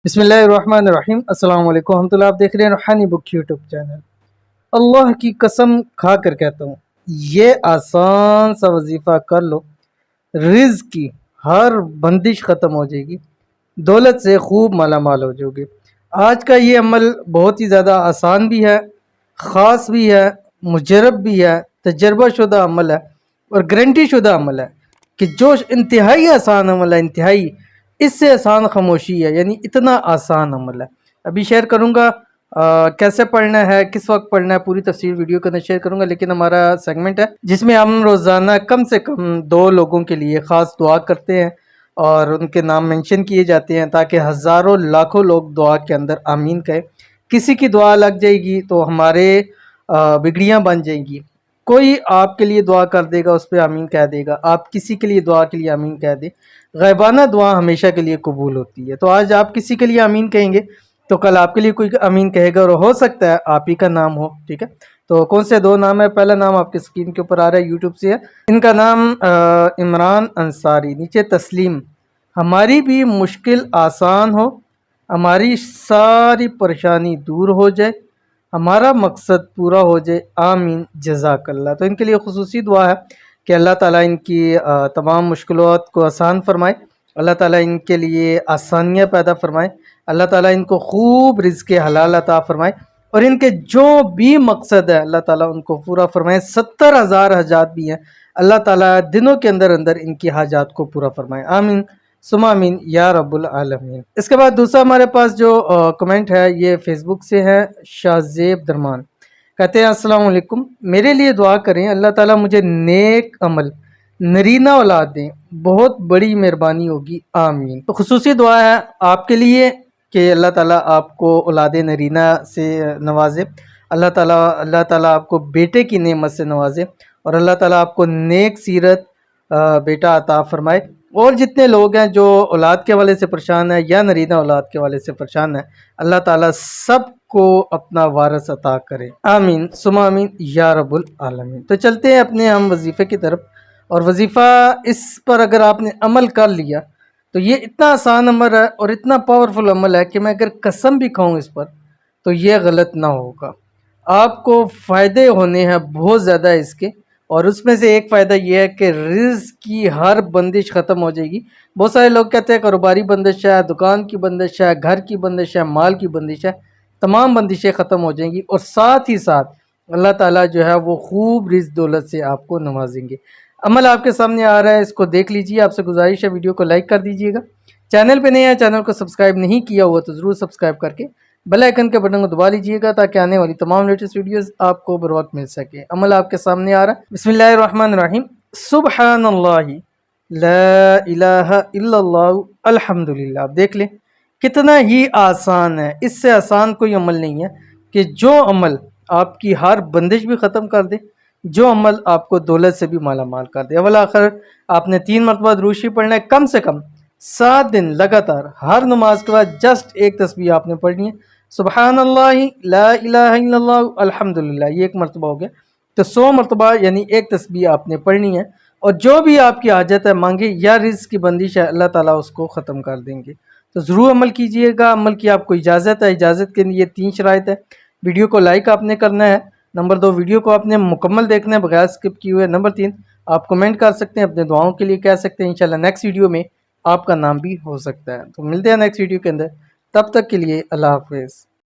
بسم اللہ الرحمن الرحیم۔ السلام علیکم ورحمۃ اللہ۔ آپ دیکھ رہے ہیں روحانی بک یوٹیوب چینل۔ اللہ کی قسم کھا کر کہتا ہوں، یہ آسان سا وظیفہ کر لو، رزق کی ہر بندش ختم ہو جائے گی، دولت سے خوب مالا مال ہو جاؤ گے۔ آج کا یہ عمل بہت ہی زیادہ آسان بھی ہے، خاص بھی ہے، مجرب بھی ہے، تجربہ شدہ عمل ہے اور گارنٹی شدہ عمل ہے کہ جو انتہائی آسان عمل ہے، انتہائی اس سے آسان خاموشی ہے، یعنی اتنا آسان عمل ہے۔ ابھی شیئر کروں گا کیسے پڑھنا ہے، کس وقت پڑھنا ہے، پوری تفصیل ویڈیو کے اندر شیئر کروں گا، لیکن ہمارا سیگمنٹ ہے جس میں ہم روزانہ کم سے کم 2 لوگوں کے لیے خاص دعا کرتے ہیں اور ان کے نام مینشن کیے جاتے ہیں تاکہ ہزاروں لاکھوں لوگ دعا کے اندر آمین کہیں۔ کسی کی دعا لگ جائے گی تو ہمارے بگڑیاں بن جائیں گی۔ کوئی آپ کے لیے دعا کر دے گا، اس پہ آمین کہہ دے گا، آپ کسی کے لیے دعا کے لیے آمین کہہ دے، غیبانہ دعا ہمیشہ کے لیے قبول ہوتی ہے۔ تو آج آپ کسی کے لیے آمین کہیں گے تو کل آپ کے لیے کوئی آمین کہے گا اور ہو سکتا ہے آپ ہی کا نام ہو، ٹھیک ہے؟ تو کون سے 2 نام ہے؟ پہلا نام آپ کے اسکرین کے اوپر آ رہا ہے، یوٹیوب سے ہے، ان کا نام عمران انصاری، نیچے تسلیم۔ ہماری بھی مشکل آسان ہو، ہماری ساری پریشانی دور ہو جائے، ہمارا مقصد پورا ہو جائے، آمین جزاک اللہ۔ تو ان کے لیے خصوصی دعا ہے کہ اللہ تعالیٰ ان کی تمام مشکلات کو آسان فرمائے، اللہ تعالیٰ ان کے لیے آسانیاں پیدا فرمائے، اللہ تعالیٰ ان کو خوب رزق حلال عطا فرمائے اور ان کے جو بھی مقصد ہے اللہ تعالیٰ ان کو پورا فرمائے۔ 70,000 حاجات بھی ہیں، اللہ تعالیٰ دنوں کے اندر اندر ان کی حاجات کو پورا فرمائے، آمین ثم آمین یا رب العالمین۔ اس کے بعد دوسرا ہمارے پاس جو کمنٹ ہے یہ فیس بک سے ہے، شاہ زیب درمان کہتے ہیں السلام علیکم، میرے لیے دعا کریں، اللہ تعالیٰ مجھے نیک عمل نرینہ اولاد دیں، بہت بڑی مہربانی ہوگی، آمین۔ تو خصوصی دعا ہے آپ کے لیے کہ اللہ تعالیٰ آپ کو اولاد نرینہ سے نوازے، اللہ تعالیٰ آپ کو بیٹے کی نعمت سے نوازے اور اللہ تعالیٰ آپ کو نیک سیرت بیٹا عطا فرمائے۔ اور جتنے لوگ ہیں جو اولاد کے حوالے سے پریشان ہیں یا نرینہ اولاد کے حوالے سے پریشان ہیں، اللہ تعالیٰ سب کو اپنا وارث عطا کرے، آمین ثم آمین یا رب العالمین۔ تو چلتے ہیں اپنے ہم وظیفے کی طرف، اور وظیفہ اس پر اگر آپ نے عمل کر لیا تو یہ اتنا آسان عمل ہے اور اتنا پاورفل عمل ہے کہ میں اگر قسم بھی کھاؤں اس پر تو یہ غلط نہ ہوگا۔ آپ کو فائدے ہونے ہیں بہت زیادہ اس کے، اور اس میں سے ایک فائدہ یہ ہے کہ رزق کی ہر بندش ختم ہو جائے گی۔ بہت سارے لوگ کہتے ہیں کاروباری بندش ہے، دکان کی بندش ہے، گھر کی بندش ہے، مال کی بندش ہے، تمام بندشیں ختم ہو جائیں گی اور ساتھ ہی ساتھ اللہ تعالیٰ جو ہے وہ خوب رزق دولت سے آپ کو نوازیں گے۔ عمل آپ کے سامنے آ رہا ہے، اس کو دیکھ لیجئے۔ آپ سے گزارش ہے ویڈیو کو لائک کر دیجئے گا، چینل پہ نہیں ہے، چینل کو سبسکرائب نہیں کیا ہوا تو ضرور سبسکرائب کر کے بیل آئیکن کے بٹن کو دبا لیجئے گا تاکہ آنے والی تمام لیٹسٹ ویڈیوز آپ کو بر وقت مل سکے۔ عمل آپ کے سامنے آ رہا ہے، بسم اللہ الرحمن الرحیم، سبحان اللہ لا الہ الا اللہ الحمدللہ۔ آپ دیکھ لیں کتنا ہی آسان ہے، اس سے آسان کوئی عمل نہیں ہے کہ جو عمل آپ کی ہر بندش بھی ختم کر دے، جو عمل آپ کو دولت سے بھی مالا مال کر دے۔ اول آخر آپ نے 3 مرتبہ درود شریف پڑھنا ہے، کم سے کم 7 دن لگاتار، ہر نماز کے بعد جسٹ ایک تسبیح آپ نے پڑھنی ہے، سبحان اللہ لا الہ الا اللہ الحمدللہ، یہ 1 مرتبہ ہو گیا، تو 100 مرتبہ یعنی ایک تسبیح آپ نے پڑھنی ہے، اور جو بھی آپ کی حاجت ہے مانگے یا رزق کی بندش ہے اللہ تعالیٰ اس کو ختم کر دیں گے۔ تو ضرور عمل کیجئے گا۔ عمل کی آپ کو اجازت ہے، اجازت کے لیے 3 شرائط ہے۔ ویڈیو کو لائک آپ نے کرنا ہے، نمبر 2 ویڈیو کو آپ نے مکمل دیکھنا ہے بغیر سکپ کیے ہوئے، نمبر 3 آپ کمنٹ کر سکتے ہیں، اپنے دعاؤں کے لیے کہہ سکتے ہیں، انشاءاللہ نیکسٹ ویڈیو میں آپ کا نام بھی ہو سکتا ہے۔ تو ملتے ہیں نیکسٹ ویڈیو کے اندر، تب تک کے لیے اللہ حافظ۔